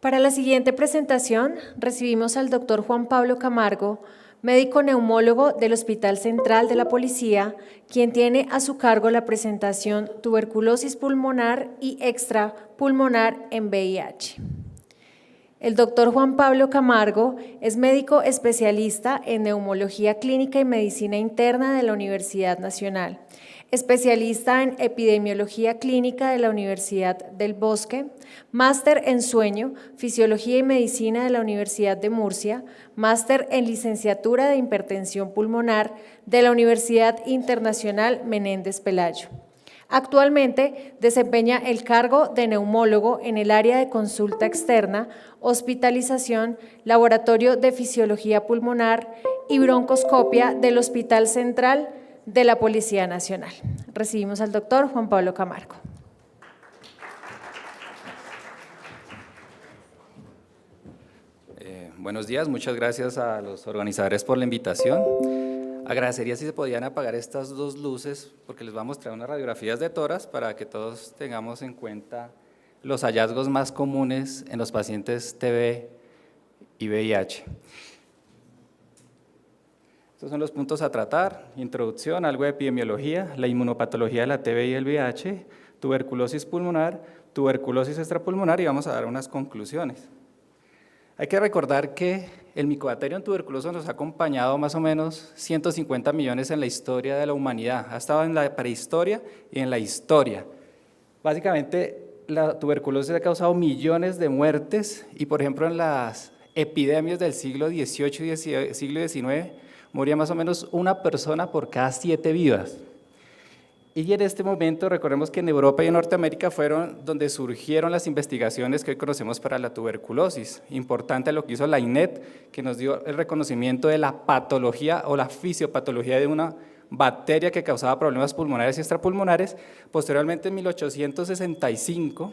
Para la siguiente presentación, recibimos al doctor Juan Pablo Camargo, médico neumólogo del Hospital Central de la Policía, quien tiene a su cargo la presentación Tuberculosis pulmonar y extrapulmonar en VIH. El doctor Juan Pablo Camargo es médico especialista en neumología clínica y medicina interna de la Universidad Nacional, especialista en epidemiología clínica de la Universidad del Bosque, máster en sueño, fisiología y medicina de la Universidad de Murcia, máster en licenciatura de hipertensión pulmonar de la Universidad Internacional Menéndez Pelayo. Actualmente desempeña el cargo de neumólogo en el área de consulta externa, hospitalización, laboratorio de fisiología pulmonar y broncoscopia del Hospital Central de la Policía Nacional. Recibimos al doctor Juan Pablo Camargo. Buenos días, muchas gracias a los organizadores por la invitación. Agradecería si se podían apagar estas dos luces porque les voy a mostrar unas radiografías de tórax para que todos tengamos en cuenta los hallazgos más comunes en los pacientes TB y VIH. Estos son los puntos a tratar: introducción, algo de epidemiología, la inmunopatología de la TB y el VIH, tuberculosis pulmonar, tuberculosis extrapulmonar y vamos a dar unas conclusiones. Hay que recordar que el Mycobacterium tuberculosis nos ha acompañado más o menos 150 millones en la historia de la humanidad. Ha estado en la prehistoria y en la historia. Básicamente, la tuberculosis ha causado millones de muertes y, por ejemplo, en las epidemias del siglo XVIII y siglo XIX, moría más o menos una persona por cada 7 vivas. Y en este momento, recordemos que en Europa y en Norteamérica fueron donde surgieron las investigaciones que hoy conocemos para la tuberculosis. Importante lo que hizo la INET, que nos dio el reconocimiento de la patología o la fisiopatología de una bacteria que causaba problemas pulmonares y extrapulmonares. Posteriormente, en 1865,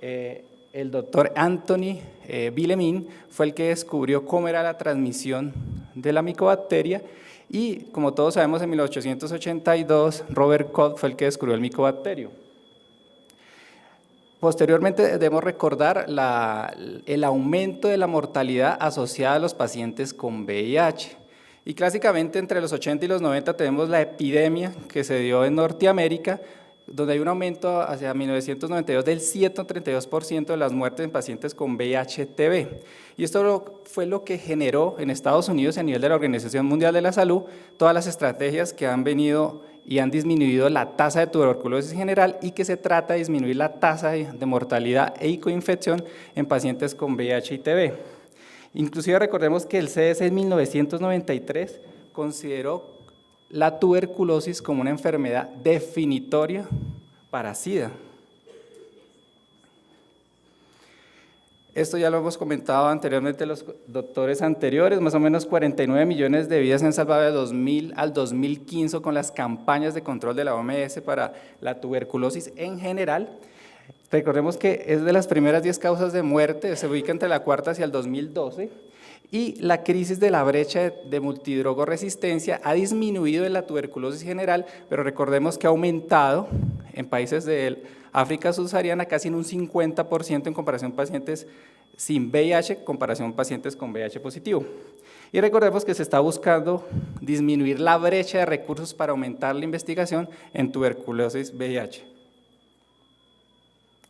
el doctor Anthony Villemin fue el que descubrió cómo era la transmisión de la micobacteria. Y como todos sabemos, en 1882 Robert Koch fue el que descubrió el micobacterio. Posteriormente debemos recordar el aumento de la mortalidad asociada a los pacientes con VIH. Y clásicamente entre los 80 y los 90 tenemos la epidemia que se dio en Norteamérica, donde hay un aumento hacia 1992 del 132% de las muertes en pacientes con VIH-TB. Y esto fue lo que generó en Estados Unidos, a nivel de la Organización Mundial de la Salud, todas las estrategias que han venido y han disminuido la tasa de tuberculosis general y que se trata de disminuir la tasa de mortalidad e coinfección en pacientes con VIH y TB. Inclusive recordemos que el CDC en 1993 consideró la tuberculosis como una enfermedad definitoria para SIDA. Esto ya lo hemos comentado anteriormente los doctores anteriores, más o menos 49 millones de vidas se han salvado de 2000 al 2015 con las campañas de control de la OMS para la tuberculosis en general. Recordemos que es de las primeras 10 causas de muerte, se ubica entre la cuarta hacia el 2012. Y la crisis de la brecha de multidrogoresistencia ha disminuido en la tuberculosis general, pero recordemos que ha aumentado en países de África subsahariana casi en un 50% en comparación con pacientes sin VIH, comparación con pacientes con VIH positivo. Y recordemos que se está buscando disminuir la brecha de recursos para aumentar la investigación en tuberculosis VIH.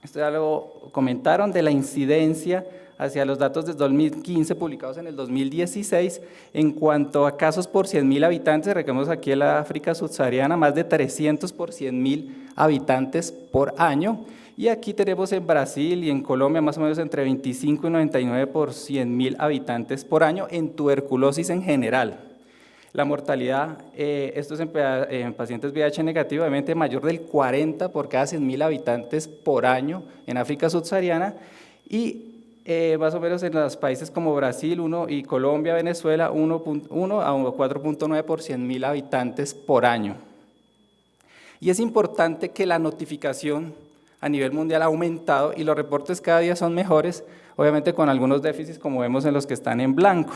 Esto ya lo comentaron de la incidencia hacia los datos del 2015 publicados en el 2016, en cuanto a casos por 100.000 habitantes, recordemos aquí en la África subsahariana, más de 300 por 100.000 habitantes por año, y aquí tenemos en Brasil y en Colombia más o menos entre 25 y 99 por 100.000 habitantes por año en tuberculosis en general. La mortalidad, esto es en pacientes VIH negativo, obviamente mayor del 40 por cada 100.000 habitantes por año en África subsahariana, y más o menos en los países como Brasil y Colombia, Venezuela, 1.1 a 4.9 por 100.000 habitantes por año. Y es importante que la notificación a nivel mundial ha aumentado y los reportes cada día son mejores, obviamente con algunos déficits como vemos en los que están en blanco.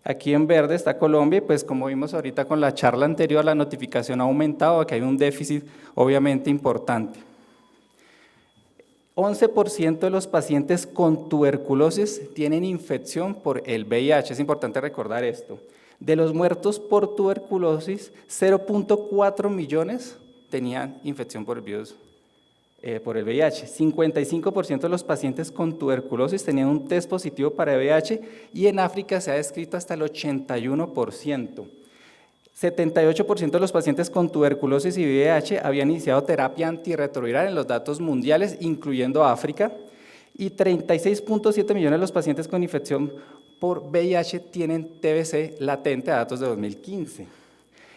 Aquí en verde está Colombia y pues como vimos ahorita con la charla anterior, la notificación ha aumentado, aquí hay un déficit obviamente importante. 11% de los pacientes con tuberculosis tienen infección por el VIH, es importante recordar esto. De los muertos por tuberculosis, 0.4 millones tenían infección por el virus, por el VIH. 55% de los pacientes con tuberculosis tenían un test positivo para VIH y en África se ha descrito hasta el 81%. 78% de los pacientes con tuberculosis y VIH habían iniciado terapia antirretroviral en los datos mundiales, incluyendo África, y 36.7 millones de los pacientes con infección por VIH tienen TBC latente a datos de 2015.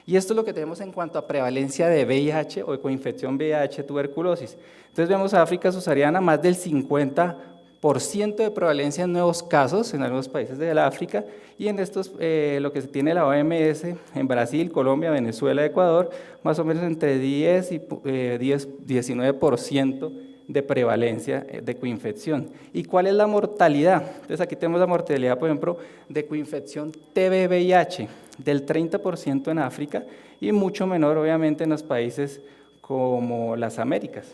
Y esto es lo que tenemos en cuanto a prevalencia de VIH o de coinfección VIH-tuberculosis. Entonces vemos a África subsahariana más del 50% de prevalencia en nuevos casos en algunos países de la África, y en estos lo que se tiene la OMS en Brasil, Colombia, Venezuela, Ecuador, más o menos entre 10 y 19% de prevalencia de coinfección. ¿Y cuál es la mortalidad? Entonces aquí tenemos la mortalidad, por ejemplo, de coinfección TB-VIH, del 30% en África y mucho menor obviamente en los países como las Américas.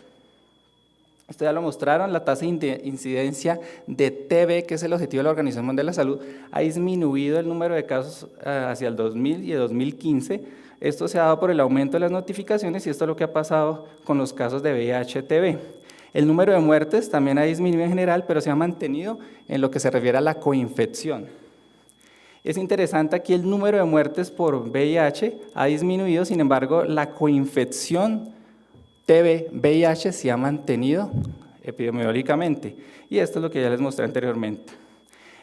Esto ya lo mostraron, la tasa de incidencia de TB, que es el objetivo de la Organización Mundial de la Salud, ha disminuido el número de casos hacia el 2000 y el 2015. Esto se ha dado por el aumento de las notificaciones y esto es lo que ha pasado con los casos de VIH-TB. El número de muertes también ha disminuido en general, pero se ha mantenido en lo que se refiere a la coinfección. Es interesante aquí el número de muertes por VIH ha disminuido, sin embargo, la coinfección TB-VIH se ha mantenido epidemiológicamente, y esto es lo que ya les mostré anteriormente.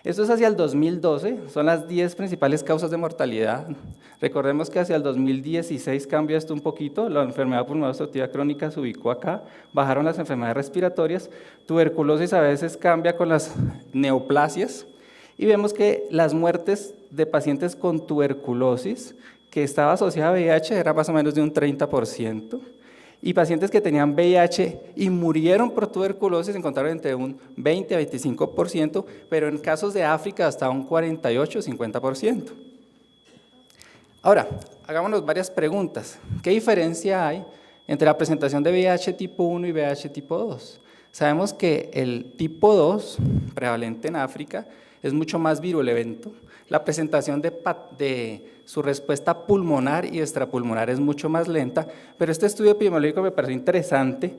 Esto es hacia el 2012, son las 10 principales causas de mortalidad. Recordemos que hacia el 2016 cambia esto un poquito, la enfermedad pulmonar obstructiva crónica se ubicó acá, bajaron las enfermedades respiratorias, tuberculosis a veces cambia con las neoplasias, y vemos que las muertes de pacientes con tuberculosis, que estaba asociada a VIH, era más o menos de un 30%, y pacientes que tenían VIH y murieron por tuberculosis se encontraron entre un 20 a 25%, pero en casos de África hasta un 48 o 50%. Ahora, hagámonos varias preguntas. ¿Qué diferencia hay entre la presentación de VIH tipo 1 y VIH tipo 2? Sabemos que el tipo 2, prevalente en África, es mucho más virulento. La presentación de su respuesta pulmonar y extrapulmonar es mucho más lenta, pero este estudio epidemiológico me pareció interesante,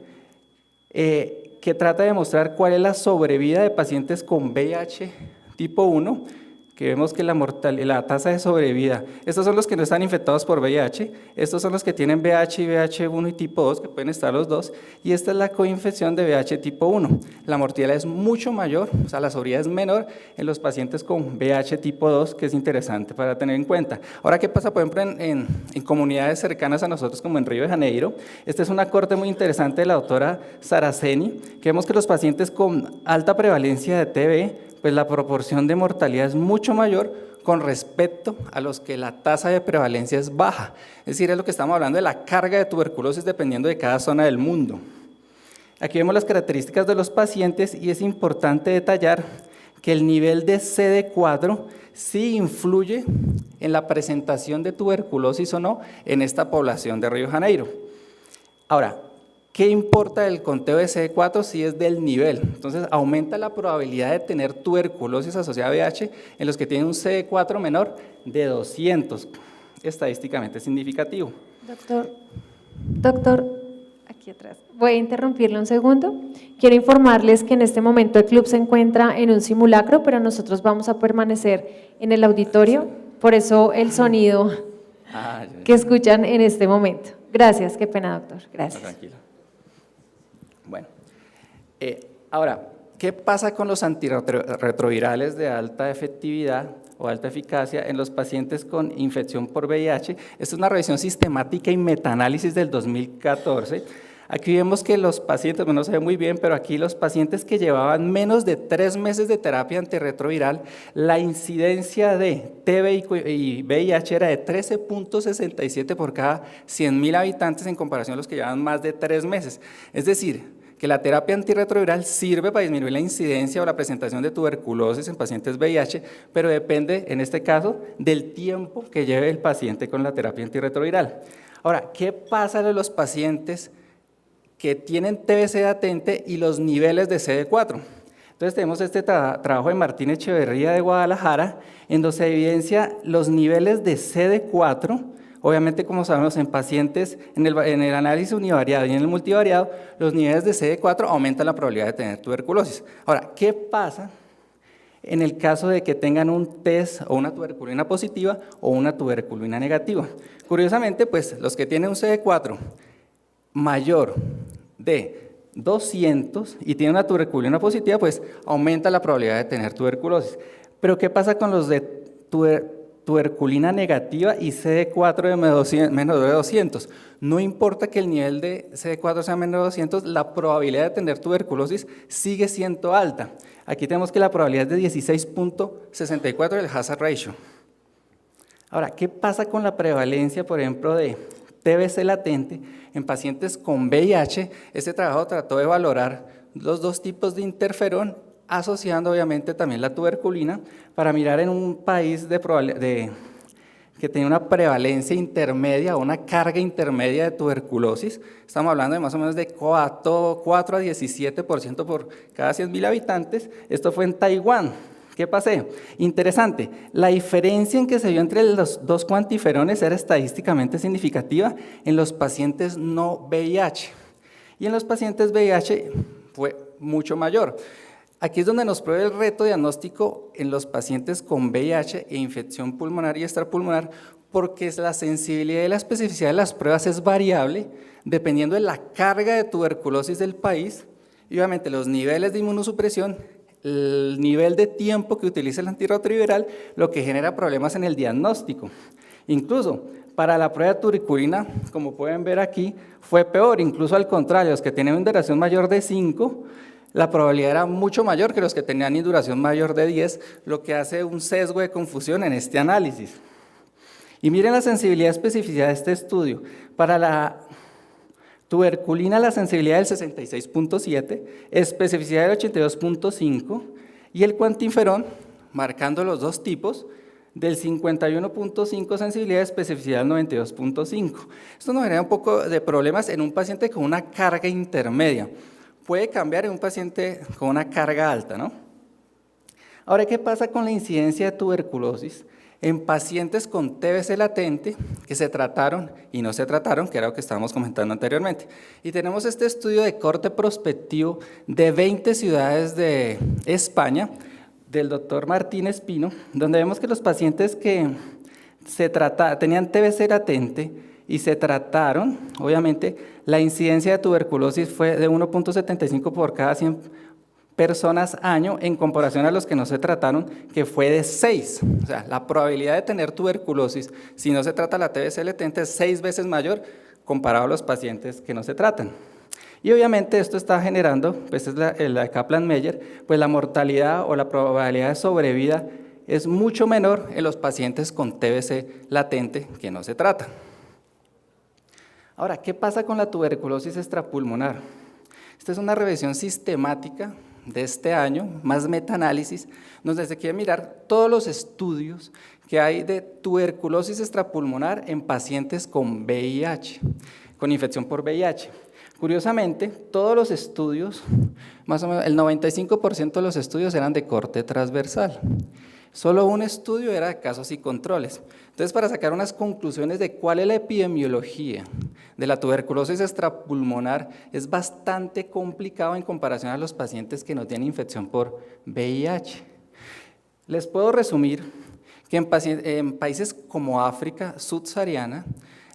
que trata de mostrar cuál es la sobrevida de pacientes con VIH tipo 1, que vemos que la tasa de sobrevida, estos son los que no están infectados por VIH, estos son los que tienen VIH y VIH1 y tipo 2, que pueden estar los dos, y esta es la coinfección de VIH tipo 1. La mortalidad es mucho mayor, o sea, la sobrevida es menor en los pacientes con VIH tipo 2, que es interesante para tener en cuenta. Ahora, ¿qué pasa, por ejemplo, en comunidades cercanas a nosotros, como en Río de Janeiro? Esta es una corte muy interesante de la doctora Saraceni, que vemos que los pacientes con alta prevalencia de TB, pues la proporción de mortalidad es mucho mayor con respecto a los que la tasa de prevalencia es baja. Es decir, es lo que estamos hablando de la carga de tuberculosis dependiendo de cada zona del mundo. Aquí vemos las características de los pacientes y es importante detallar que el nivel de CD4 sí influye en la presentación de tuberculosis o no en esta población de Río de Janeiro. Ahora, ¿qué importa el conteo de CD4 si es del nivel? Entonces, aumenta la probabilidad de tener tuberculosis asociada a VIH en los que tienen un CD4 menor de 200, estadísticamente significativo. Doctor, aquí atrás. Voy a interrumpirle un segundo. Quiero informarles que en este momento el club se encuentra en un simulacro, pero nosotros vamos a permanecer en el auditorio, por eso el sonido que escuchan en este momento. Gracias, qué pena, doctor. Gracias. Tranquilo. Bueno, ahora, ¿qué pasa con los antirretrovirales de alta efectividad o alta eficacia en los pacientes con infección por VIH? Esta es una revisión sistemática y metaanálisis del 2014. Aquí vemos que los pacientes, bueno, no se ve muy bien, pero aquí los pacientes que llevaban menos de 3 meses de terapia antirretroviral, la incidencia de TB y VIH era de 13.67 por cada 100.000 habitantes en comparación a los que llevaban más de 3 meses. Es decir, que la terapia antirretroviral sirve para disminuir la incidencia o la presentación de tuberculosis en pacientes VIH, pero depende, en este caso, del tiempo que lleve el paciente con la terapia antirretroviral. Ahora, ¿qué pasa de los pacientes que tienen TBC latente y los niveles de CD4. Entonces tenemos este trabajo de Martín Echeverría de Guadalajara, en donde se evidencia los niveles de CD4, obviamente como sabemos en pacientes, en el análisis univariado y en el multivariado, los niveles de CD4 aumentan la probabilidad de tener tuberculosis. Ahora, ¿qué pasa en el caso de que tengan un test o una tuberculina positiva o una tuberculina negativa? Curiosamente, pues los que tienen un CD4 mayor de 200 y tienen una tuberculina positiva, pues aumenta la probabilidad de tener tuberculosis. Pero ¿qué pasa con los de tuberculina negativa y CD4 de menos de 200? No importa que el nivel de CD4 sea menos de 200, la probabilidad de tener tuberculosis sigue siendo alta. Aquí tenemos que la probabilidad es de 16.64 del hazard ratio. Ahora, ¿qué pasa con la prevalencia, por ejemplo, de TBC latente en pacientes con VIH? Este trabajo trató de valorar los dos tipos de interferón, asociando obviamente también la tuberculina, para mirar en un país que tenía una prevalencia intermedia o una carga intermedia de tuberculosis. Estamos hablando de más o menos de 4 a 17% por cada 100.000 habitantes. Esto fue en Taiwán. ¿Qué pasé? Interesante, la diferencia en que se vio entre los dos cuantiferones era estadísticamente significativa en los pacientes no VIH. Y en los pacientes VIH fue mucho mayor. Aquí es donde nos prueba el reto diagnóstico en los pacientes con VIH e infección pulmonar y extrapulmonar, porque la sensibilidad y la especificidad de las pruebas es variable dependiendo de la carga de tuberculosis del país y obviamente los niveles de inmunosupresión, el nivel de tiempo que utiliza el antirretroviral, lo que genera problemas en el diagnóstico. Incluso para la prueba de tuberculina, como pueden ver aquí, fue peor, incluso al contrario, los que tenían una duración mayor de 5, la probabilidad era mucho mayor que los que tenían duración mayor de 10, lo que hace un sesgo de confusión en este análisis. Y miren la sensibilidad y especificidad de este estudio. Para la tuberculina, la sensibilidad del 66.7, especificidad del 82.5 y el cuantiferón, marcando los dos tipos, del 51.5 sensibilidad, especificidad del 92.5. Esto nos genera un poco de problemas en un paciente con una carga intermedia. Puede cambiar en un paciente con una carga alta, ¿no? Ahora, ¿qué pasa con la incidencia de tuberculosis en pacientes con TBC latente que se trataron y no se trataron, que era lo que estábamos comentando anteriormente? Y tenemos este estudio de corte prospectivo de 20 ciudades de España, del doctor Martín Espino, donde vemos que los pacientes que tenían TBC latente y se trataron, obviamente, la incidencia de tuberculosis fue de 1.75 por cada 100 personas año en comparación a los que no se trataron, que fue de 6. O sea, la probabilidad de tener tuberculosis si no se trata la TBC latente es 6 veces mayor comparado a los pacientes que no se tratan. Y obviamente esto está generando, pues es la Kaplan-Meier, pues la mortalidad o la probabilidad de sobrevida es mucho menor en los pacientes con TBC latente que no se tratan. Ahora, ¿qué pasa con la tuberculosis extrapulmonar? Esta es una revisión sistemática de este año, más metaanálisis, donde se quiere mirar todos los estudios que hay de tuberculosis extrapulmonar en pacientes con VIH, con infección por VIH. Curiosamente, todos los estudios, más o menos el 95% de los estudios eran de corte transversal. Solo un estudio era de casos y controles. Entonces, para sacar unas conclusiones de cuál es la epidemiología de la tuberculosis extrapulmonar, es bastante complicado en comparación a los pacientes que no tienen infección por VIH. Les puedo resumir que en países como África subsahariana,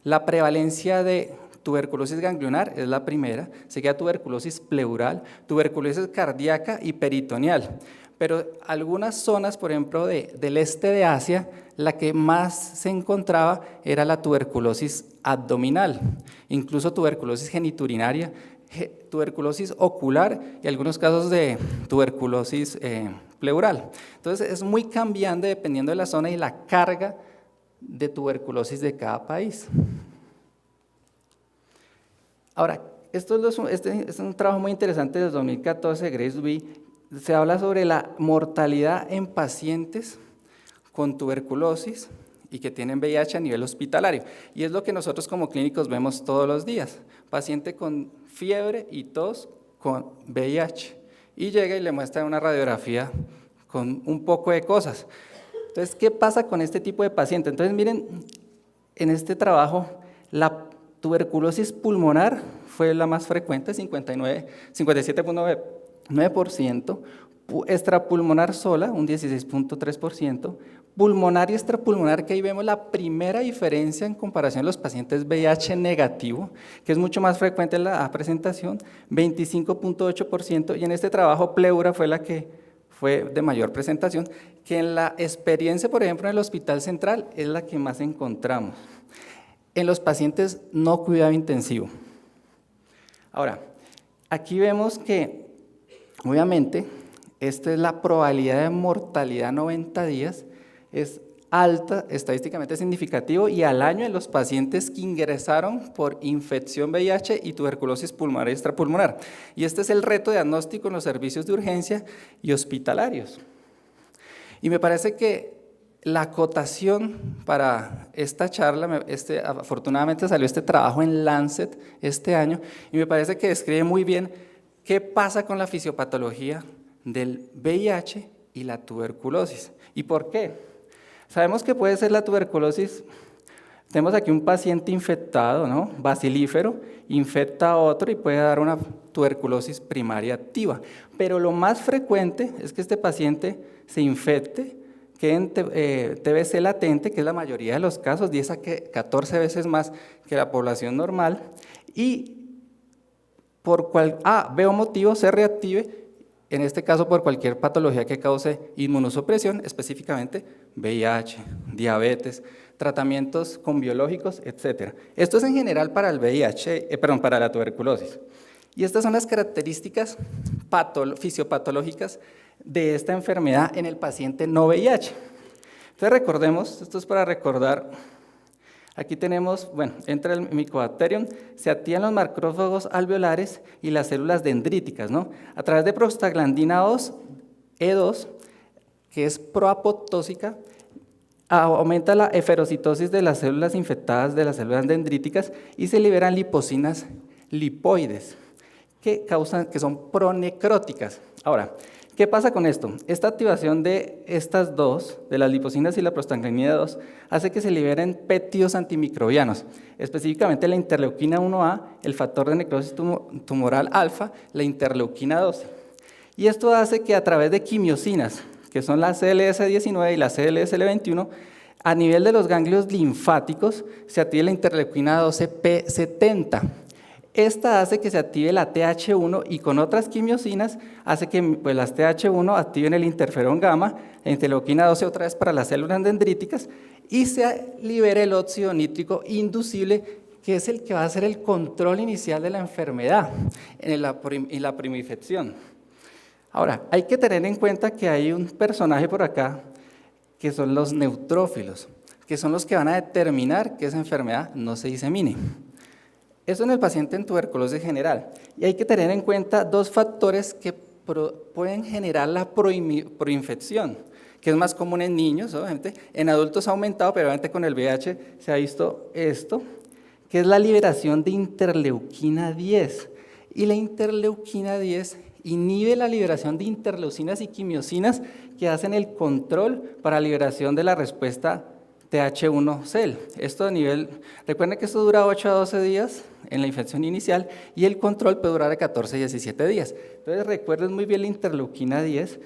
la prevalencia de tuberculosis ganglionar es la primera, seguida tuberculosis pleural, tuberculosis cardíaca y peritoneal. Pero algunas zonas, por ejemplo, del este de Asia, la que más se encontraba era la tuberculosis abdominal, incluso tuberculosis geniturinaria, tuberculosis ocular y algunos casos de tuberculosis pleural. Entonces, es muy cambiante dependiendo de la zona y la carga de tuberculosis de cada país. Ahora, este es un trabajo muy interesante del 2014 de Grace Louis. Se habla sobre la mortalidad en pacientes con tuberculosis y que tienen VIH a nivel hospitalario. Y es lo que nosotros como clínicos vemos todos los días. Paciente con fiebre y tos con VIH. Y llega y le muestra una radiografía con un poco de cosas. Entonces, ¿qué pasa con este tipo de paciente? Entonces, miren, en este trabajo, la tuberculosis pulmonar fue la más frecuente, 57.9%, extrapulmonar sola, un 16.3%, pulmonar y extrapulmonar, que ahí vemos la primera diferencia en comparación a los pacientes VIH negativo, que es mucho más frecuente en la presentación, 25.8%, y en este trabajo pleura fue la que fue de mayor presentación, que en la experiencia, por ejemplo, en el Hospital Central, es la que más encontramos. En los pacientes no cuidado intensivo. Ahora, aquí vemos que, obviamente, esta es la probabilidad de mortalidad a 90 días, es alta, estadísticamente significativo, y al año en los pacientes que ingresaron por infección VIH y tuberculosis pulmonar y extrapulmonar. Y este es el reto diagnóstico en los servicios de urgencia y hospitalarios. Y me parece que la acotación para esta charla, afortunadamente salió este trabajo en Lancet este año, y me parece que describe muy bien qué pasa con la fisiopatología del VIH y la tuberculosis. ¿Y por qué? Sabemos que puede ser la tuberculosis, tenemos aquí un paciente infectado, ¿no? Bacilífero, infecta a otro y puede dar una tuberculosis primaria activa. Pero lo más frecuente es que este paciente se infecte, quede en TBC latente, que es la mayoría de los casos, 10 a 14 veces más que la población normal, y veo motivo, se reactive, en este caso por cualquier patología que cause inmunosupresión, específicamente VIH, diabetes, tratamientos con biológicos, etc. Esto es en general para el para la tuberculosis. Y estas son las características fisiopatológicas de esta enfermedad en el paciente no VIH. Entonces recordemos, esto es para recordar, aquí tenemos, bueno, entra el Mycobacterium, se activan los macrófagos alveolares y las células dendríticas, ¿no? A través de prostaglandina 2, E2, que es proapoptósica, aumenta la eferocitosis de las células infectadas de las células dendríticas y se liberan lipocinas lipoides, que son pronecróticas. Ahora, ¿qué pasa con esto? Esta activación de estas dos, de las lipocinas y la prostaglandina 2, hace que se liberen péptidos antimicrobianos, específicamente la interleuquina 1A, el factor de necrosis tumoral alfa, la interleuquina 12. Y esto hace que a través de quimiosinas, que son la CLS19 y la CLSL21, a nivel de los ganglios linfáticos se active la interleuquina 12P70. Esta hace que se active la TH1 y con otras quimiosinas hace que pues, las TH1 activen el interferón gamma, la interleuquina 12 otra vez para las células dendríticas y se libere el óxido nítrico inducible, que es el que va a hacer el control inicial de la enfermedad en la primoinfección. Ahora, hay que tener en cuenta que hay un personaje por acá que son los neutrófilos, que son los que van a determinar que esa enfermedad no se disemine. Eso en el paciente en tuberculosis general. Y hay que tener en cuenta dos factores que pueden generar la proinfección, que es más común en niños, obviamente. En adultos ha aumentado, pero obviamente con el VIH se ha visto esto, que es la liberación de interleuquina 10. Y la interleuquina 10 inhibe la liberación de interleucinas y quimiosinas que hacen el control para la liberación de la respuesta TH1-cell. Esto a nivel, recuerden que esto dura 8 a 12 días en la infección inicial y el control puede durar de 14 a 17 días. Entonces recuerden muy bien la interleuquina 10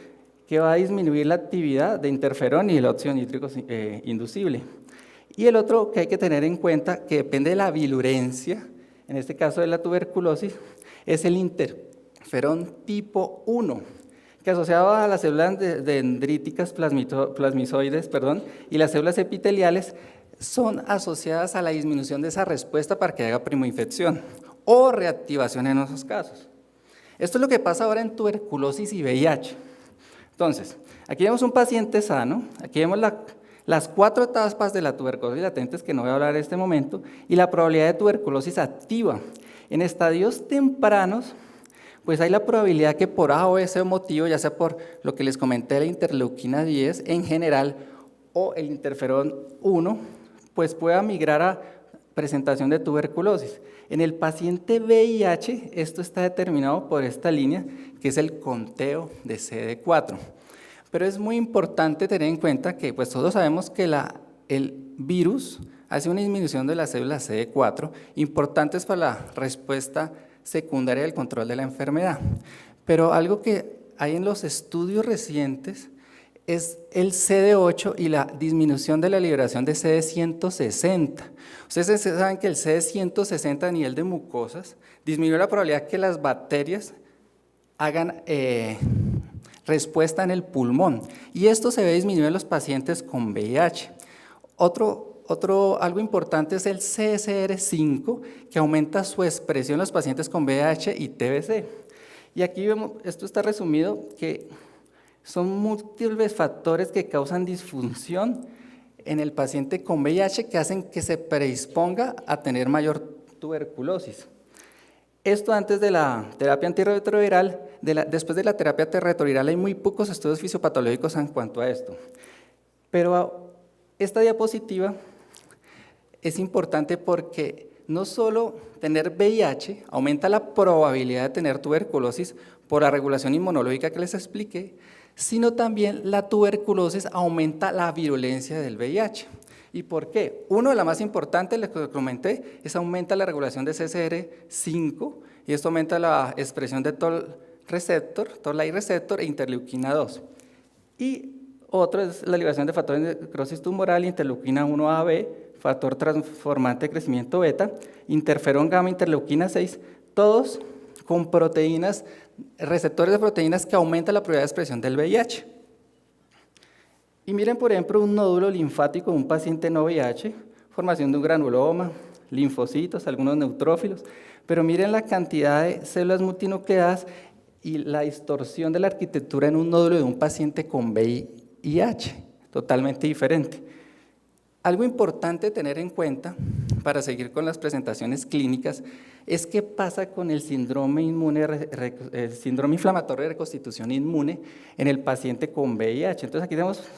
que va a disminuir la actividad de interferón y el óxido nítrico inducible. Y el otro que hay que tener en cuenta, que depende de la virulencia, en este caso de la tuberculosis, es el interferón tipo 1, que asociado a las células dendríticas plasmizoides, y las células epiteliales, son asociadas a la disminución de esa respuesta para que haga primoinfección o reactivación en esos casos. Esto es lo que pasa ahora en tuberculosis y VIH. Entonces, aquí vemos un paciente sano, aquí vemos las 4 etapas de la tuberculosis latentes, que no voy a hablar en este momento, y la probabilidad de tuberculosis activa. En estadios tempranos, pues hay la probabilidad que por A o ese motivo, ya sea por lo que les comenté, la interleuquina 10, en general, o el interferón 1, pues pueda migrar a presentación de tuberculosis. En el paciente VIH, esto está determinado por esta línea, que es el conteo de CD4. Pero es muy importante tener en cuenta que pues todos sabemos que el virus hace una disminución de las células CD4, importantes para la respuesta secundaria del control de la enfermedad. Pero algo que hay en los estudios recientes es el CD8 y la disminución de la liberación de CD160. Ustedes saben que el CD160 a nivel de mucosas disminuye la probabilidad que las bacterias hagan respuesta en el pulmón, y esto se ve disminuido en los pacientes con VIH. Algo importante es el CSR5, que aumenta su expresión en los pacientes con VIH y TBC. Y aquí vemos, esto está resumido, que son múltiples factores que causan disfunción en el paciente con VIH que hacen que se predisponga a tener mayor tuberculosis. Esto antes de la terapia antirretroviral. Después de la terapia antirretroviral hay muy pocos estudios fisiopatológicos en cuanto a esto. Pero esta diapositiva es importante porque no solo tener VIH aumenta la probabilidad de tener tuberculosis por la regulación inmunológica que les expliqué, sino también la tuberculosis aumenta la virulencia del VIH. ¿Y por qué? Uno de las más importantes, les comenté, es aumenta la regulación de CSR5 y esto aumenta la expresión de Toll-like receptor e interleuquina 2. Y otro es la liberación de factores de necrosis tumoral, interleuquina 1AB, factor transformante de crecimiento beta, interferón gamma, interleuquina 6, todos con proteínas, receptores de proteínas que aumentan la probabilidad de expresión del VIH. Y miren, por ejemplo, un nódulo linfático de un paciente no VIH, formación de un granuloma, linfocitos, algunos neutrófilos, pero miren la cantidad de células multinucleadas y la distorsión de la arquitectura en un nódulo de un paciente con VIH, totalmente diferente. Algo importante tener en cuenta para seguir con las presentaciones clínicas es qué pasa con el síndrome inflamatorio de reconstitución inmune en el paciente con VIH. Entonces aquí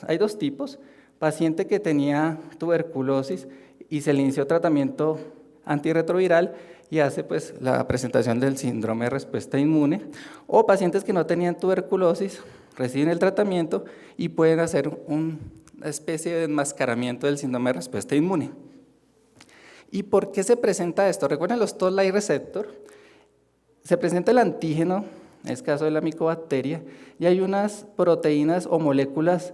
hay dos tipos: paciente que tenía tuberculosis y se le inició tratamiento antirretroviral y hace pues la presentación del síndrome de respuesta inmune, o pacientes que no tenían tuberculosis, reciben el tratamiento y pueden hacer una especie de enmascaramiento del síndrome de respuesta inmune. ¿Y por qué se presenta esto? Recuerden los Toll-like receptor, se presenta el antígeno, en este caso de la micobacteria, y hay unas proteínas o moléculas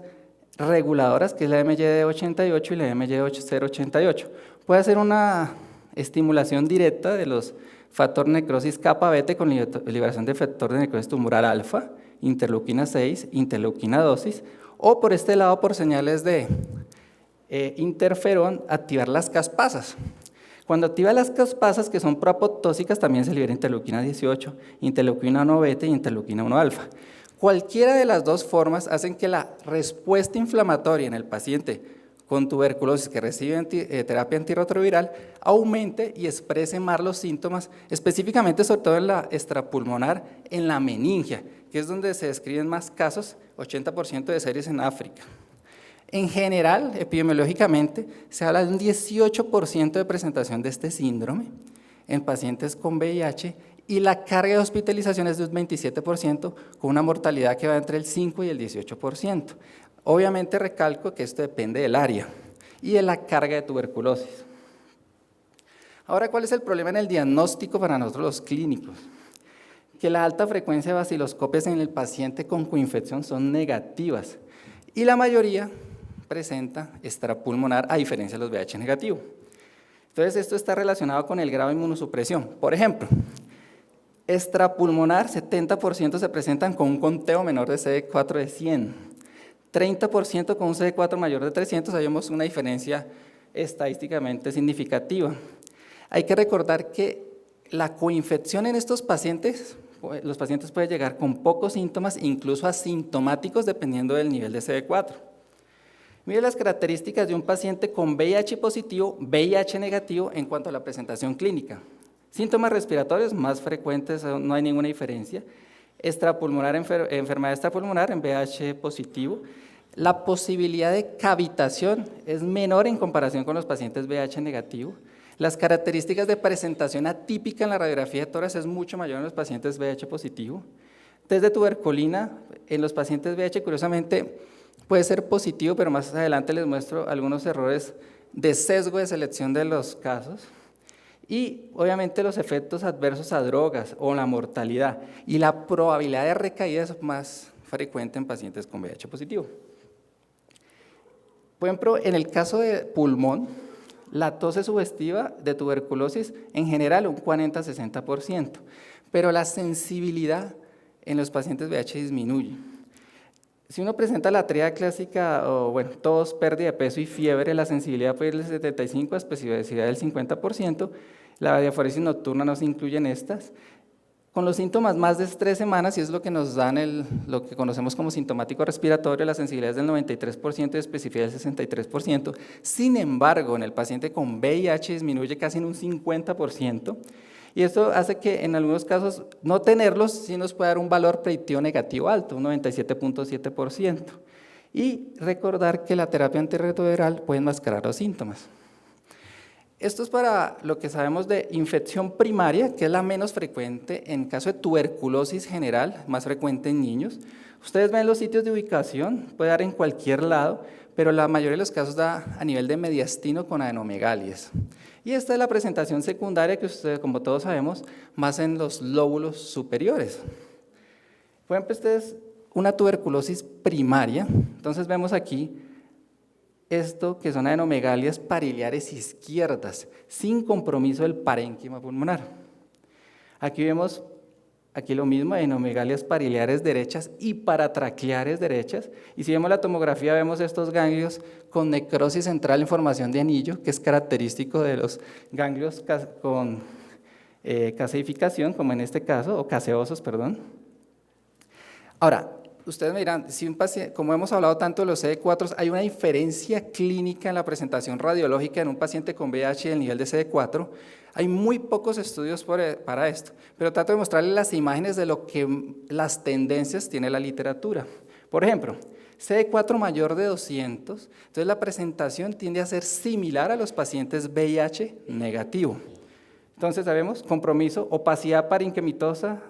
reguladoras, que es la MYD88 y la MYD088. Puede hacer una estimulación directa de los factores de necrosis kappa beta con liberación de factor de necrosis tumoral alfa, interleuquina 6, interleuquina 2, o por este lado, por señales de interferón, activar las caspasas. Cuando activa las caspasas, que son proapoptósicas, también se libera interleuquina 18, interleuquina 1 beta y interleuquina 1 alfa. Cualquiera de las dos formas hacen que la respuesta inflamatoria en el paciente con tuberculosis que recibe terapia antirretroviral aumente y exprese más los síntomas, específicamente sobre todo en la extrapulmonar, en la meningia, que es donde se describen más casos, 80% de series en África. En general, epidemiológicamente, se habla de un 18% de presentación de este síndrome en pacientes con VIH y la carga de hospitalización es de un 27%, con una mortalidad que va entre el 5 y el 18%. Obviamente recalco que esto depende del área y de la carga de tuberculosis. Ahora, ¿cuál es el problema en el diagnóstico para nosotros los clínicos? Que la alta frecuencia de baciloscopias en el paciente con coinfección son negativas y la mayoría presenta extrapulmonar, a diferencia de los VIH negativos. Entonces, esto está relacionado con el grado de inmunosupresión. Por ejemplo, extrapulmonar, 70% se presentan con un conteo menor de CD4 de 100. 30% con un CD4 mayor de 300, ahí vemos una diferencia estadísticamente significativa. Hay que recordar que la coinfección en estos pacientes, los pacientes pueden llegar con pocos síntomas, incluso asintomáticos, dependiendo del nivel de CD4. Mire las características de un paciente con VIH positivo, VIH negativo en cuanto a la presentación clínica. Síntomas respiratorios más frecuentes, no hay ninguna diferencia. Extrapulmonar, enfermedad extrapulmonar en VIH positivo. La posibilidad de cavitación es menor en comparación con los pacientes VIH negativo. Las características de presentación atípica en la radiografía de tórax es mucho mayor en los pacientes VIH positivo. Test de tuberculina en los pacientes VIH, curiosamente, puede ser positivo, pero más adelante les muestro algunos errores de sesgo de selección de los casos. Y obviamente los efectos adversos a drogas o la mortalidad y la probabilidad de recaída es más frecuente en pacientes con VIH positivo. Por ejemplo, en el caso de pulmón, la tos es sugestiva de tuberculosis en general un 40-60%, pero la sensibilidad en los pacientes VIH disminuye. Si uno presenta la tríada clásica, o bueno, tos, pérdida de peso y fiebre, la sensibilidad puede ir del 75% a especificidad del 50%, la diaforesis nocturna no se incluye en estas. Con los síntomas más de 3 semanas, y es lo que nos dan lo que conocemos como sintomático respiratorio, la sensibilidad es del 93% y especificidad del 63%. Sin embargo, en el paciente con VIH disminuye casi en un 50%, y esto hace que en algunos casos no tenerlos sí nos puede dar un valor predictivo negativo alto, un 97.7%. Y recordar que la terapia antirretroviral puede enmascarar los síntomas. Esto es para lo que sabemos de infección primaria, que es la menos frecuente en caso de tuberculosis general, más frecuente en niños. Ustedes ven los sitios de ubicación, puede dar en cualquier lado, pero la mayoría de los casos da a nivel de mediastino con adenomegalias. Y esta es la presentación secundaria que ustedes, como todos sabemos, más en los lóbulos superiores. Por ejemplo, esta es una tuberculosis primaria, entonces vemos aquí esto que son adenomegalias pariliares izquierdas, sin compromiso del parénquima pulmonar. Aquí vemos lo mismo, adenomegalias pariliares derechas y paratraqueares derechas, y si vemos la tomografía vemos estos ganglios con necrosis central en formación de anillo, que es característico de los ganglios con caseificación, como en este caso, o caseosos, perdón. Ahora, ustedes me dirán, si un paciente, como hemos hablado tanto de los CD4, hay una diferencia clínica en la presentación radiológica en un paciente con VIH y el nivel de CD4. Hay muy pocos estudios para esto, pero trato de mostrarles las imágenes de lo que las tendencias tiene la literatura. Por ejemplo, CD4 mayor de 200, entonces la presentación tiende a ser similar a los pacientes VIH negativo. Entonces sabemos, compromiso, opacidad parenquimatosa,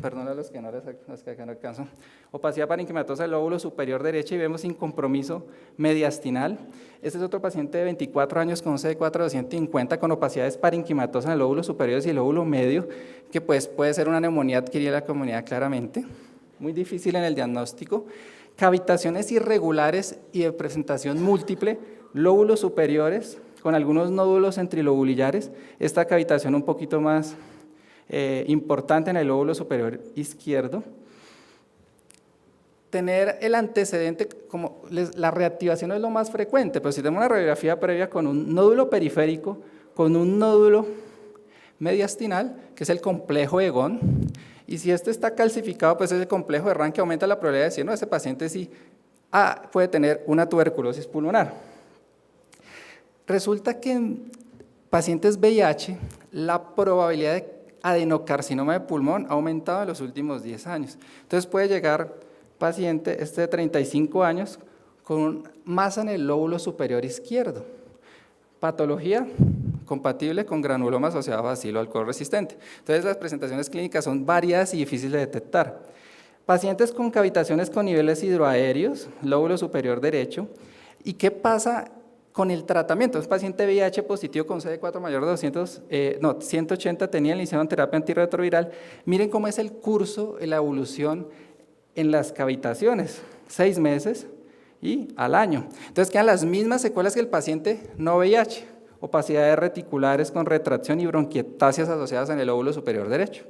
perdón a los que acá no alcanzo, opacidad parenquimatosa del lóbulo superior derecho y vemos sin compromiso mediastinal. Este es otro paciente de 24 años con CD4 250 con opacidades parenquimatosas en el lóbulo superior y el lóbulo medio, que pues puede ser una neumonía adquirida en la comunidad claramente, muy difícil en el diagnóstico. Cavitaciones irregulares y de presentación múltiple, lóbulos superiores, con algunos nódulos centrilobulillares, esta cavitación un poquito más importante en el lóbulo superior izquierdo. Tener el antecedente, como la reactivación es lo más frecuente, pero si tenemos una radiografía previa con un nódulo periférico, con un nódulo mediastinal, que es el complejo Egon, y si este está calcificado, pues ese complejo de Ranke aumenta la probabilidad de decir, no, ese paciente sí puede tener una tuberculosis pulmonar. Resulta que en pacientes VIH, la probabilidad de adenocarcinoma de pulmón ha aumentado en los últimos 10 años. Entonces puede llegar paciente, de 35 años, con masa en el lóbulo superior izquierdo. Patología compatible con granuloma asociado a bacilo alcohol resistente. Entonces las presentaciones clínicas son variadas y difíciles de detectar. Pacientes con cavitaciones con niveles hidroaéreos, lóbulo superior derecho. ¿Y qué pasa con el tratamiento? Un paciente VIH positivo con CD4 mayor de 180 tenía, le hicieron terapia antirretroviral. Miren cómo es el curso, la evolución en las cavitaciones, 6 meses y al año. Entonces quedan las mismas secuelas que el paciente no VIH, opacidades reticulares con retracción y bronquiectasias asociadas en el lóbulo superior derecho.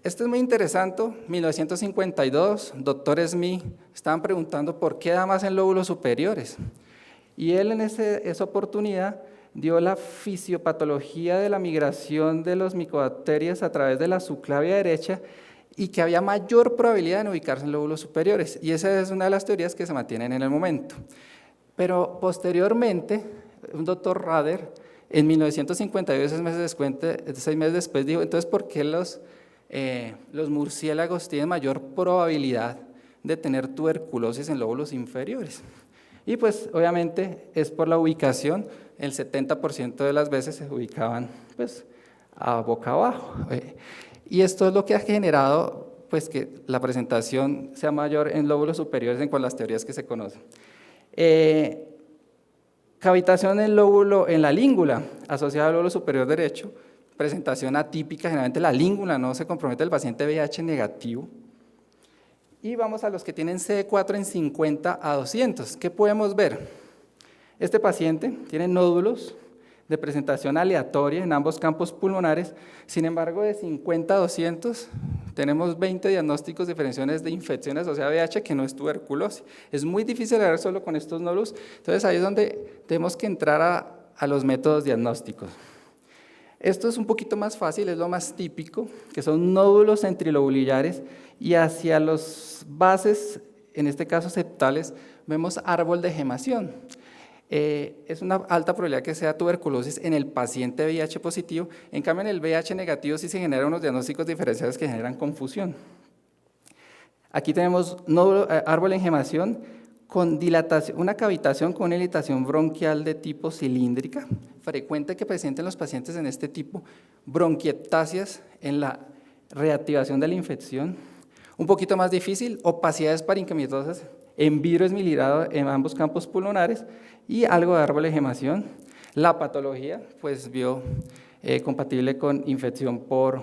Esto es muy interesante, 1952, doctor Smith, estaban preguntando por qué da más en lóbulos superiores. Y él en esa oportunidad dio la fisiopatología de la migración de los micobacterias a través de la subclavia derecha y que había mayor probabilidad de ubicarse en lóbulos superiores. Y esa es una de las teorías que se mantienen en el momento. Pero posteriormente, un doctor Rader, en 1952, 6 meses después, dijo, entonces, ¿por qué los murciélagos tienen mayor probabilidad de tener tuberculosis en lóbulos inferiores. Y pues obviamente es por la ubicación, el 70% de las veces se ubicaban pues a boca abajo. Y esto es lo que ha generado pues que la presentación sea mayor en lóbulos superiores en cuanto a las teorías que se conocen. Cavitación en lóbulo, en la língula, asociada al lóbulo superior derecho, presentación atípica, generalmente la língula no se compromete, el paciente VIH negativo. Y vamos a los que tienen CD4 en 50 a 200. ¿Qué podemos ver? Este paciente tiene nódulos de presentación aleatoria en ambos campos pulmonares, sin embargo de 50 a 200 tenemos 20 diagnósticos diferenciales de infección asociada a VIH que no es tuberculosis. Es muy difícil ver solo con estos nódulos, entonces ahí es donde tenemos que entrar a los métodos diagnósticos. Esto es un poquito más fácil, es lo más típico, que son nódulos centrilobulares y hacia los bases, en este caso septales, vemos árbol de gemación. Es una alta probabilidad que sea tuberculosis en el paciente VIH positivo, en cambio en el VIH negativo sí se generan unos diagnósticos diferenciales que generan confusión. Aquí tenemos nódulo, árbol en gemación con dilatación, una cavitación con una dilatación bronquial de tipo cilíndrica, frecuente que presenten los pacientes en este tipo, bronquiectasias en la reactivación de la infección, un poquito más difícil, opacidades parenquimatosas en vidrio esmilado en ambos campos pulmonares y algo de árbol de gemación. La patología, pues vio compatible con infección por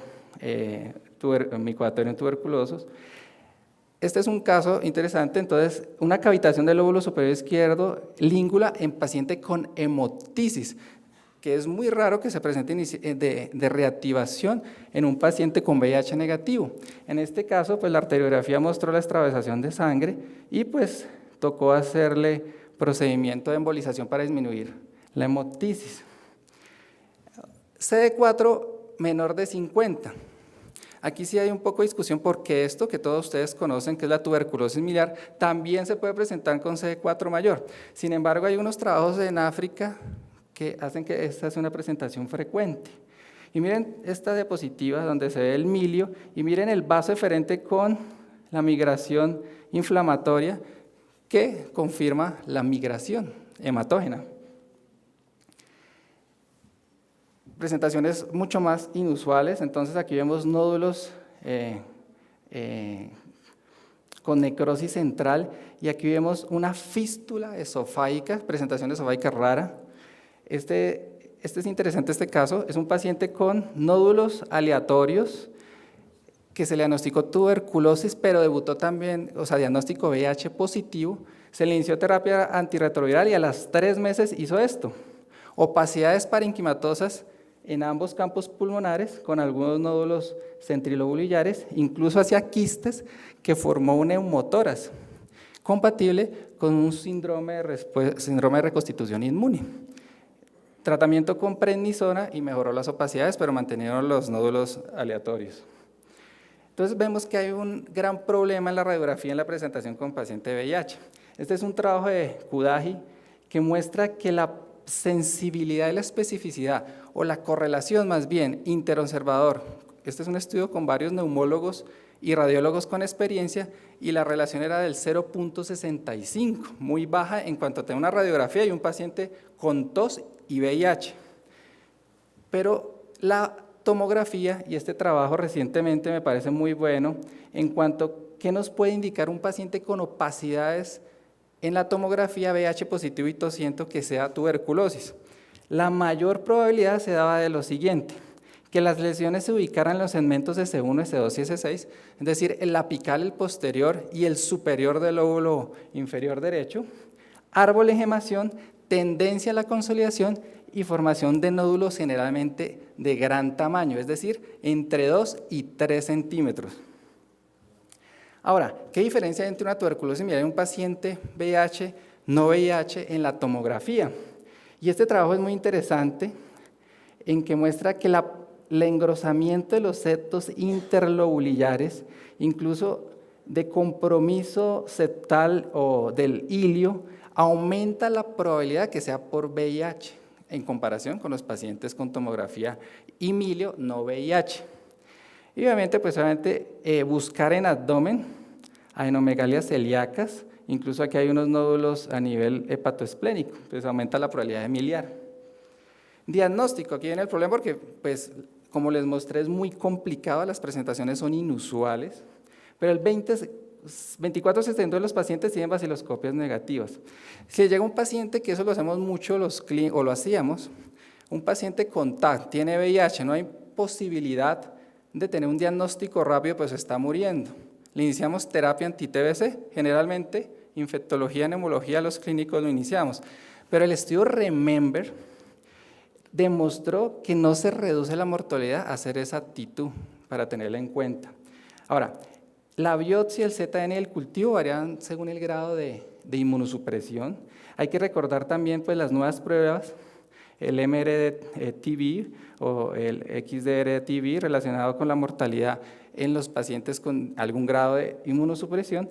Mycobacterium tuberculosis. Este es un caso interesante, entonces, una cavitación del lóbulo superior izquierdo, língula en paciente con hemotisis, que es muy raro que se presente de reactivación en un paciente con VIH negativo. En este caso, pues la arteriografía mostró la extravasación de sangre y pues tocó hacerle procedimiento de embolización para disminuir la hemotisis. CD4 menor de 50. Aquí sí hay un poco de discusión porque esto que todos ustedes conocen, que es la tuberculosis miliar, también se puede presentar con CD4 mayor. Sin embargo, hay unos trabajos en África que hacen que esta sea una presentación frecuente. Y miren esta diapositiva donde se ve el milio y miren el vaso eferente con la migración inflamatoria que confirma la migración hematógena. Presentaciones mucho más inusuales, entonces aquí vemos nódulos con necrosis central y aquí vemos una fístula esofágica, presentación esofágica rara. Este es interesante este caso, es un paciente con nódulos aleatorios que se le diagnosticó tuberculosis, pero debutó también, o sea, diagnóstico VIH positivo, se le inició terapia antirretroviral y a los 3 meses hizo esto, opacidades parenquimatosas en ambos campos pulmonares con algunos nódulos centrilobulares, incluso hacia quistes que formó un neumotórax, compatible con un síndrome de reconstitución inmune. Tratamiento con prednisona y mejoró las opacidades, pero mantenieron los nódulos aleatorios. Entonces vemos que hay un gran problema en la radiografía en la presentación con paciente VIH. Este es un trabajo de Kudaji que muestra que la sensibilidad y la especificidad, o la correlación más bien interobservador, este es un estudio con varios neumólogos y radiólogos con experiencia, y la relación era del 0.65, muy baja en cuanto a tener una radiografía y un paciente con tos y VIH. Pero la tomografía, y este trabajo recientemente me parece muy bueno, en cuanto a qué nos puede indicar un paciente con opacidades en la tomografía VIH positivo y tosiento que sea tuberculosis. La mayor probabilidad se daba de lo siguiente, que las lesiones se ubicaran en los segmentos S1, S2 y S6, es decir, el apical, el posterior y el superior del lóbulo inferior derecho, árbol de gemación, tendencia a la consolidación y formación de nódulos generalmente de gran tamaño, es decir, entre 2 y 3 centímetros. Ahora, ¿qué diferencia hay entre una tuberculosis miliar y un paciente VIH, no VIH en la tomografía? Y este trabajo es muy interesante en que muestra que el engrosamiento de los septos interlobulares, incluso de compromiso septal o del ilio, aumenta la probabilidad que sea por VIH en comparación con los pacientes con tomografía y milio no VIH. Y obviamente, pues buscar en abdomen adenomegalias celíacas, incluso aquí hay unos nódulos a nivel hepatoesplénico, pues aumenta la probabilidad de miliar. Diagnóstico, aquí viene el problema porque, pues, como les mostré, es muy complicado, las presentaciones son inusuales, pero el 24% de los pacientes tienen baciloscopias negativas. Si llega un paciente, que eso lo hacemos mucho o lo hacíamos, un paciente con TAC, tiene VIH, no hay posibilidad de tener un diagnóstico rápido, pues está muriendo. Le iniciamos terapia anti-TBC, generalmente infectología, neumología, los clínicos lo iniciamos, pero el estudio REMEMBER demostró que no se reduce la mortalidad a hacer esa actitud para tenerla en cuenta. Ahora, la biopsia, el ZN y el cultivo varían según el grado de inmunosupresión. Hay que recordar también pues, las nuevas pruebas, el MRD-TB o el XDR-TB relacionado con la mortalidad en los pacientes con algún grado de inmunosupresión.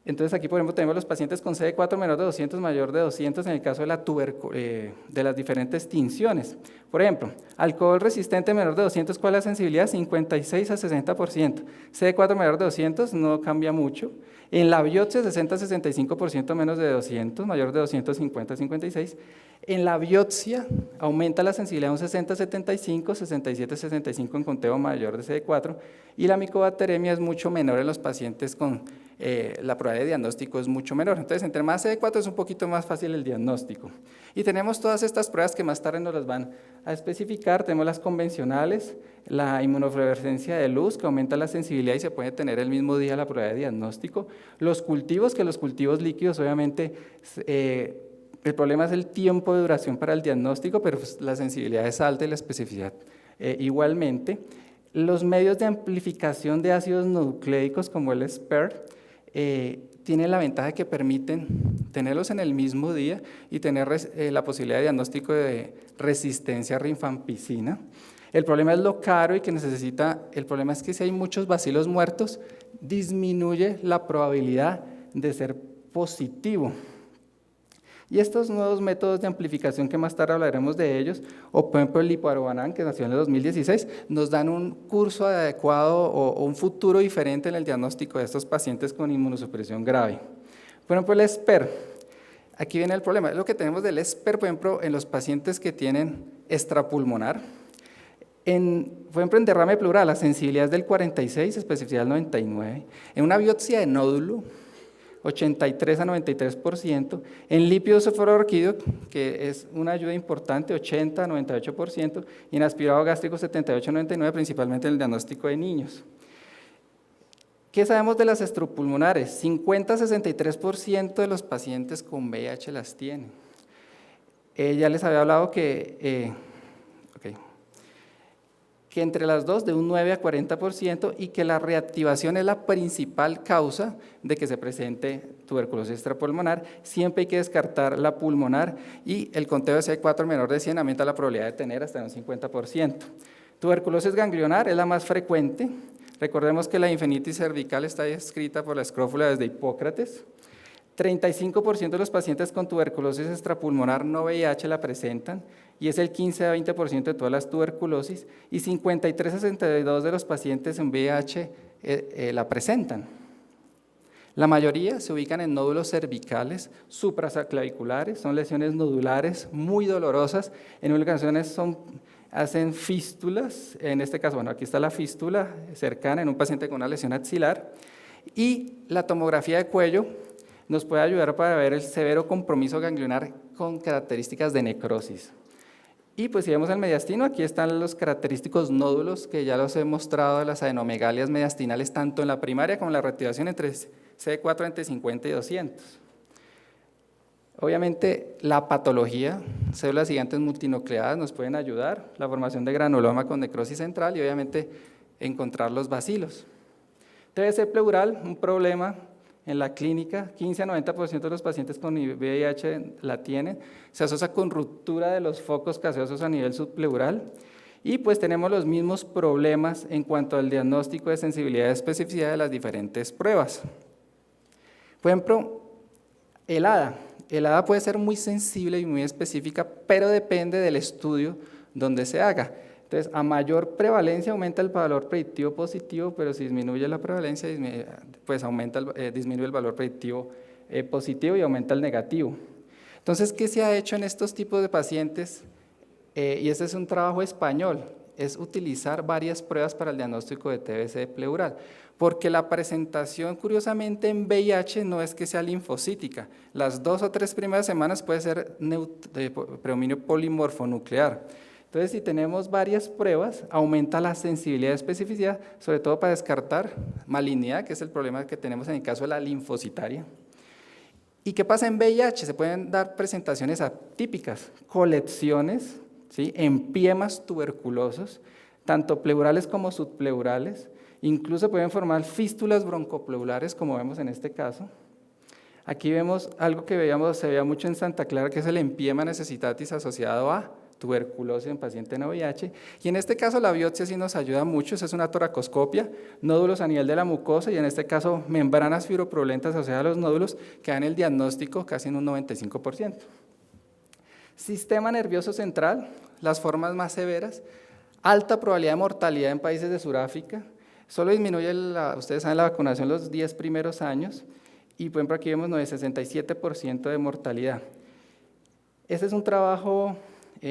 Entonces aquí, por ejemplo, tenemos los pacientes con CD4 menor de 200, mayor de 200 en el caso de las diferentes tinciones. Por ejemplo, alcohol resistente menor de 200, ¿cuál es la sensibilidad? 56 a 60%. CD4 menor de 200 no cambia mucho. En la biopsia 60 a 65% menos de 200, mayor de 250 a 56. En la biopsia aumenta la sensibilidad un 60 a 75, 67 a 65 en conteo mayor de CD4 y la micobacteremia es mucho menor en los pacientes con la probabilidad de diagnóstico es mucho menor. Entonces, entre más CD4 es un poquito más fácil el diagnóstico. Y tenemos todas estas pruebas que más tarde nos las van a especificar. Tenemos las convencionales, la inmunofluorescencia de luz, que aumenta la sensibilidad y se puede tener el mismo día la prueba de diagnóstico. Los cultivos, que los cultivos líquidos, obviamente, el problema es el tiempo de duración para el diagnóstico, pero pues, la sensibilidad es alta y la especificidad igualmente. Los medios de amplificación de ácidos nucleicos, como el SPEAR, tienen la ventaja de que permiten tenerlos en el mismo día y tener la posibilidad de diagnóstico de resistencia a rifampicina. El problema es lo caro y que el problema es que si hay muchos bacilos muertos, disminuye la probabilidad de ser positivo. Y estos nuevos métodos de amplificación, que más tarde hablaremos de ellos, o por ejemplo el lipoarobanán, que nació en el 2016, nos dan un curso adecuado o un futuro diferente en el diagnóstico de estos pacientes con inmunosupresión grave. Por ejemplo, el SPER, aquí viene el problema, es lo que tenemos del SPER, por ejemplo, en los pacientes que tienen extrapulmonar. Por ejemplo, en derrame pleural, la sensibilidad es del 46, especificidad del 99. En una biopsia de nódulo, 83 a 93%, en lípido cefalorraquídeo, que es una ayuda importante, 80 a 98%, y en aspirado gástrico 78 a 99%, principalmente en el diagnóstico de niños. ¿Qué sabemos de las extrapulmonares? 50 a 63% de los pacientes con VIH las tienen. Ya les había hablado que entre las dos de un 9 a 40% y que la reactivación es la principal causa de que se presente tuberculosis extrapulmonar. Siempre hay que descartar la pulmonar y el conteo de CD4 menor de 100 aumenta la probabilidad de tener hasta un 50%. Tuberculosis ganglionar es la más frecuente. Recordemos que la infenitis cervical está descrita por la escrófula desde Hipócrates. 35% de los pacientes con tuberculosis extrapulmonar no VIH la presentan y es el 15 a 20% de todas las tuberculosis y 53 a 62% de los pacientes en VIH la presentan. La mayoría se ubican en nódulos cervicales, supraclaviculares, son lesiones nodulares muy dolorosas, en ocasiones hacen fístulas, en este caso, bueno, aquí está la fístula cercana en un paciente con una lesión axilar y la tomografía de cuello nos puede ayudar para ver el severo compromiso ganglionar con características de necrosis. Y pues si vemos el mediastino, aquí están los característicos nódulos que ya los he mostrado de las adenomegalias mediastinales tanto en la primaria como en la reactivación entre CD4 entre 50 y 200. Obviamente la patología, células gigantes multinucleadas nos pueden ayudar, la formación de granuloma con necrosis central y obviamente encontrar los bacilos. TBC pleural, un problema en la clínica, 15 a 90% de los pacientes con VIH la tienen, se asocia con ruptura de los focos gaseosos a nivel subpleural y pues tenemos los mismos problemas en cuanto al diagnóstico de sensibilidad y especificidad de las diferentes pruebas. Por ejemplo, el ADA. El ADA puede ser muy sensible y muy específica, pero depende del estudio donde se haga. Entonces, a mayor prevalencia aumenta el valor predictivo positivo, pero si disminuye la prevalencia, pues disminuye el valor predictivo positivo y aumenta el negativo. Entonces, ¿qué se ha hecho en estos tipos de pacientes? Y este es un trabajo español, es utilizar varias pruebas para el diagnóstico de TBC pleural, porque la presentación, curiosamente, en VIH no es que sea linfocítica. Las 2 o 3 primeras semanas puede ser de predominio polimorfonuclear. Entonces, si tenemos varias pruebas, aumenta la sensibilidad y especificidad, sobre todo para descartar malignidad, que es el problema que tenemos en el caso de la linfocitaria. ¿Y qué pasa en VIH? Se pueden dar presentaciones atípicas, colecciones, ¿sí?, empiemas tuberculosos, tanto pleurales como subpleurales, incluso pueden formar fístulas broncopleurares, como vemos en este caso. Aquí vemos algo que se veía mucho en Santa Clara, que es el empiema necesitatis asociado a tuberculosis en paciente no VIH, y en este caso la biopsia sí nos ayuda mucho. Esa es una toracoscopia, nódulos a nivel de la mucosa, y en este caso membranas fibropurulentas asociadas a los nódulos, que dan el diagnóstico casi en un 95%. Sistema nervioso central, las formas más severas, alta probabilidad de mortalidad en países de Sudáfrica, solo disminuye, ustedes saben, la vacunación los 10 primeros años, y por ejemplo aquí vemos 67% de mortalidad. Este es un trabajo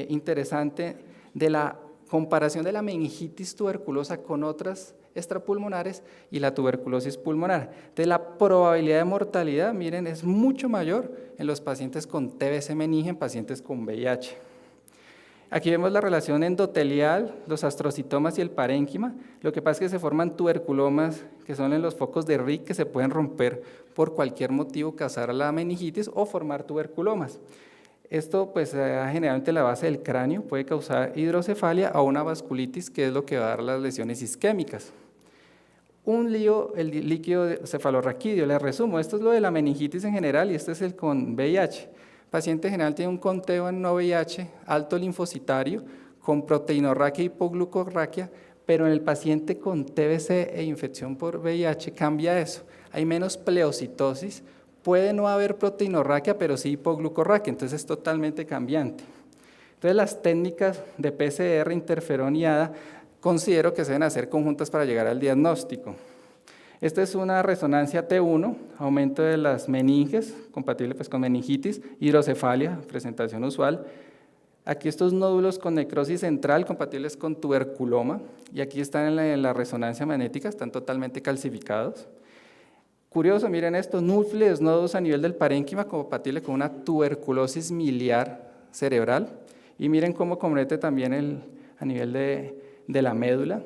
interesante de la comparación de la meningitis tuberculosa con otras extrapulmonares y la tuberculosis pulmonar. De la probabilidad de mortalidad, miren, es mucho mayor en los pacientes con TBC meninge, en pacientes con VIH. Aquí vemos la relación endotelial, los astrocitomas y el parénquima. Lo que pasa es que se forman tuberculomas, que son en los focos de Rick, que se pueden romper por cualquier motivo, causar la meningitis o formar tuberculomas. Esto pues generalmente la base del cráneo, puede causar hidrocefalia o una vasculitis, que es lo que va a dar las lesiones isquémicas. Un lío, el líquido cefalorraquídeo, les resumo, esto es lo de la meningitis en general y este es el con VIH. El paciente en general tiene un conteo en no VIH alto linfocitario, con proteinorraquia y hipoglucorraquia, pero en el paciente con TBC e infección por VIH cambia eso, hay menos pleocitosis. Puede no haber proteinorraquia, pero sí hipoglucorraquia, entonces es totalmente cambiante. Entonces las técnicas de PCR, interferón y ADA, considero que se deben hacer conjuntas para llegar al diagnóstico. Esta es una resonancia T1, aumento de las meninges, compatible pues con meningitis, hidrocefalia, presentación usual. Aquí estos nódulos con necrosis central, compatibles con tuberculoma, y aquí están en la resonancia magnética, están totalmente calcificados. Curioso, miren esto, núcleos, nódulos a nivel del parénquima, compatible con una tuberculosis miliar cerebral, y miren cómo compromete también a nivel de la médula.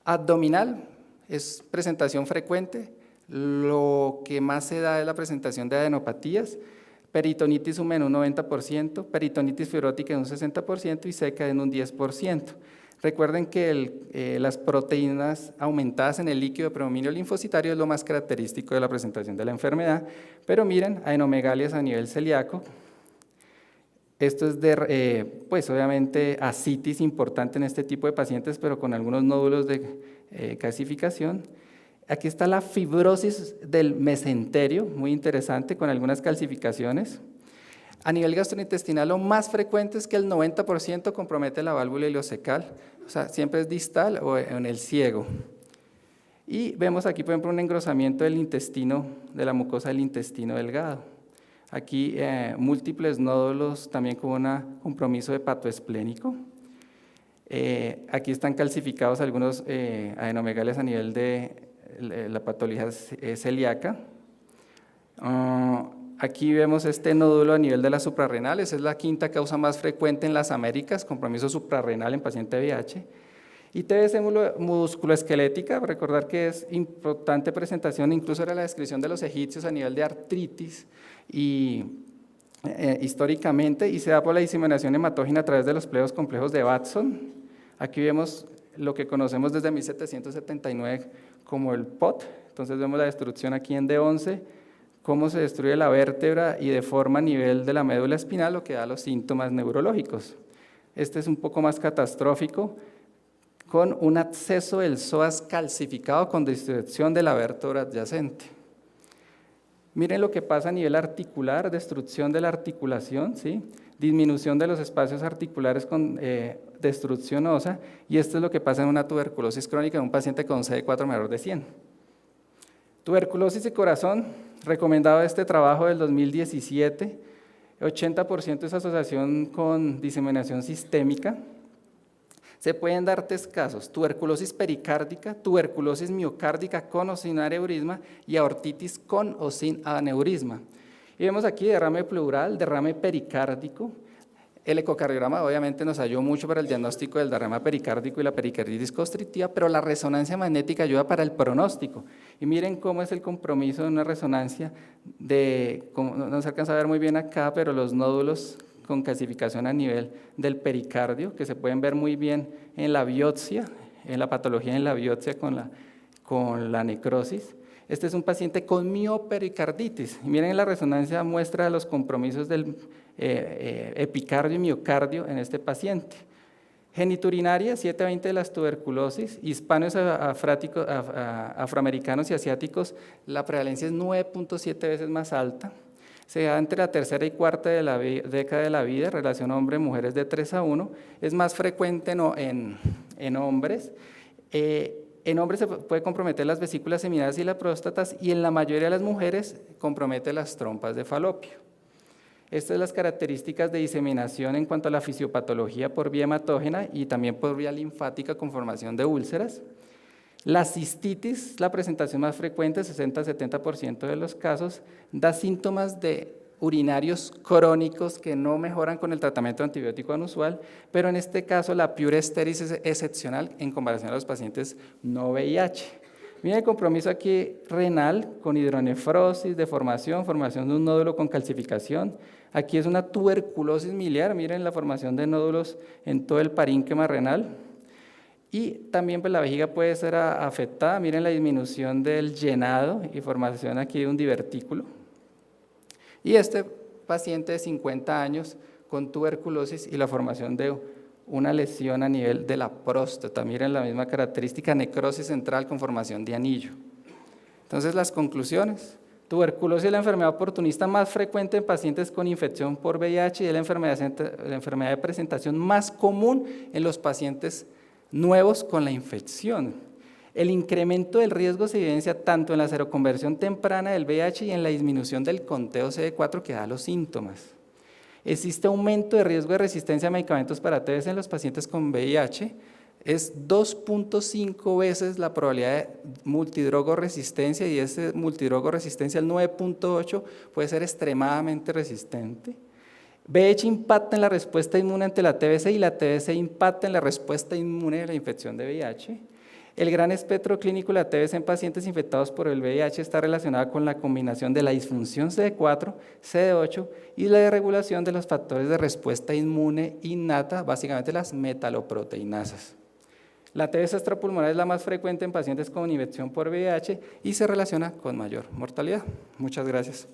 Abdominal, es presentación frecuente, lo que más se da es la presentación de adenopatías, peritonitis húmeda en un 90%, peritonitis fibrótica en un 60% y seca en un 10%. Recuerden que las proteínas aumentadas en el líquido de predominio linfocitario es lo más característico de la presentación de la enfermedad, pero miren, adenomegalias a nivel celíaco. Esto es pues obviamente ascitis importante en este tipo de pacientes, pero con algunos nódulos de calcificación. Aquí está la fibrosis del mesenterio, muy interesante, con algunas calcificaciones. A nivel gastrointestinal, lo más frecuente es que el 90% compromete la válvula ileocecal, o sea, siempre es distal o en el ciego. Y vemos aquí, por ejemplo, un engrosamiento del intestino, de la mucosa del intestino delgado. Aquí múltiples nódulos también con un compromiso hepatoesplénico. Aquí están calcificados algunos adenomegalias a nivel de la patología celíaca. Aquí vemos este nódulo a nivel de las suprarrenales, es la quinta causa más frecuente en las Américas, compromiso suprarrenal en paciente VIH. Y TBC musculoesquelética, recordar que es importante presentación, incluso era la descripción de los egipcios a nivel de artritis y históricamente, y se da por la diseminación hematógena a través de los pleos complejos de Watson. Aquí vemos lo que conocemos desde 1779 como el POT, entonces vemos la destrucción aquí en D11, cómo se destruye la vértebra y deforma a nivel de la médula espinal, lo que da los síntomas neurológicos. Este es un poco más catastrófico, con un acceso del psoas calcificado con distracción de la vértebra adyacente. Miren lo que pasa a nivel articular, destrucción de la articulación, ¿sí? Disminución de los espacios articulares con destrucción ósea, y esto es lo que pasa en una tuberculosis crónica en un paciente con CD4 menor de 100. Tuberculosis y corazón, recomendado este trabajo del 2017, 80% es asociación con diseminación sistémica. Se pueden dar tres casos: tuberculosis pericárdica, tuberculosis miocárdica con o sin aneurisma y aortitis con o sin aneurisma. Y vemos aquí derrame pleural, derrame pericárdico. El ecocardiograma obviamente nos ayudó mucho para el diagnóstico del derrame pericárdico y la pericarditis constrictiva, pero la resonancia magnética ayuda para el pronóstico. Y miren cómo es el compromiso de una resonancia no se alcanza a ver muy bien acá, pero los nódulos con calcificación a nivel del pericardio, que se pueden ver muy bien en la biopsia, en la patología en la biopsia con la necrosis. Este es un paciente con miopericarditis. Y miren, la resonancia muestra los compromisos del epicardio y miocardio en este paciente. Geniturinaria, 7-20 de las tuberculosis. Hispanos, afroamericanos y asiáticos, la prevalencia es 9.7 veces más alta. Se da entre la tercera y cuarta de la década de la vida, relación hombre-mujeres de 3:1. Es más frecuente en hombres. En hombres se puede comprometer las vesículas seminales y las próstatas, y en la mayoría de las mujeres compromete las trompas de falopio. Estas son las características de diseminación en cuanto a la fisiopatología por vía hematógena y también por vía linfática con formación de úlceras. La cistitis, la presentación más frecuente, 60-70% de los casos, da síntomas de urinarios crónicos que no mejoran con el tratamiento antibiótico anusual, pero en este caso la piuresteritis es excepcional en comparación a los pacientes no VIH. Miren el compromiso aquí renal con hidronefrosis, deformación, formación de un nódulo con calcificación. Aquí es una tuberculosis miliar, miren la formación de nódulos en todo el parénquima renal. Y también pues, la vejiga puede ser afectada, miren la disminución del llenado y formación aquí de un divertículo. Y este paciente de 50 años con tuberculosis y la formación de una lesión a nivel de la próstata, miren la misma característica, necrosis central con formación de anillo. Entonces las conclusiones: tuberculosis es la enfermedad oportunista más frecuente en pacientes con infección por VIH y es la enfermedad de presentación más común en los pacientes nuevos con la infección. El incremento del riesgo se evidencia tanto en la seroconversión temprana del VIH y en la disminución del conteo CD4 que da los síntomas. Existe aumento de riesgo de resistencia a medicamentos para TBC en los pacientes con VIH. Es 2.5 veces la probabilidad de multidrogo resistencia, y ese multidrogo resistencia, el 9.8, puede ser extremadamente resistente. VIH impacta en la respuesta inmune ante la TBC y la TBC impacta en la respuesta inmune de la infección de VIH. El gran espectro clínico de la TBC en pacientes infectados por el VIH está relacionado con la combinación de la disfunción CD4, CD8 y la desregulación de los factores de respuesta inmune innata, básicamente las metaloproteinasas. La TBC extrapulmonar es la más frecuente en pacientes con infección por VIH y se relaciona con mayor mortalidad. Muchas gracias.